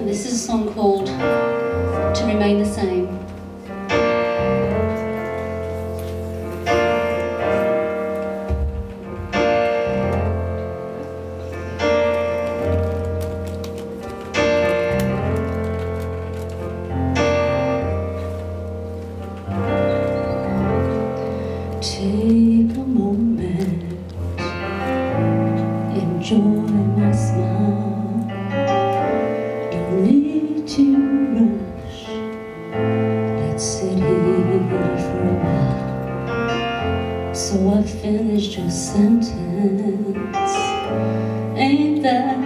This is a song called To Remain the Same. Take a moment, enjoy my smile. Don't need to rush. Let's sit here for a while. So I finished your sentence. Ain't that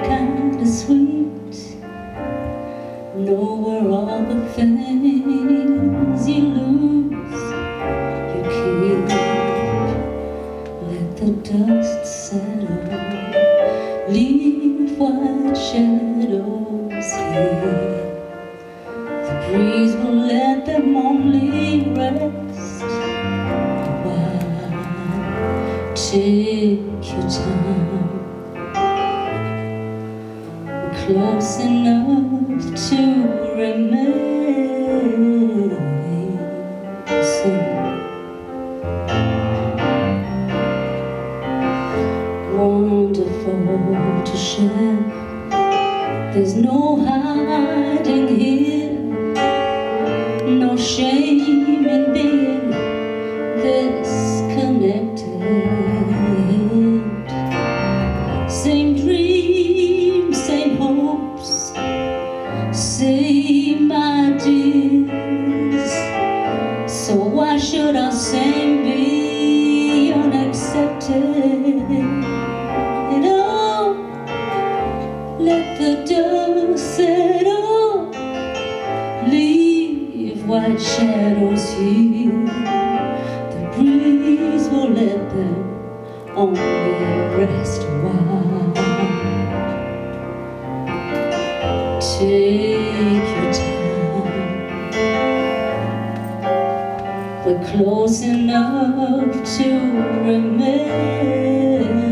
kinda sweet? Know where all the things you lose, you keep. Let the dust settle, leave white shadows here. The breeze will let them only rest a while. Take your time, close enough to remain the same. Wonderful to share. There's no hiding here, no shame in being this connected. Same dreams, same hopes, same ideas. So why should our same be unaccepted? Let the dust settle, leave white shadows here. The breeze will let them only rest a while. Take your time, we're close enough to remain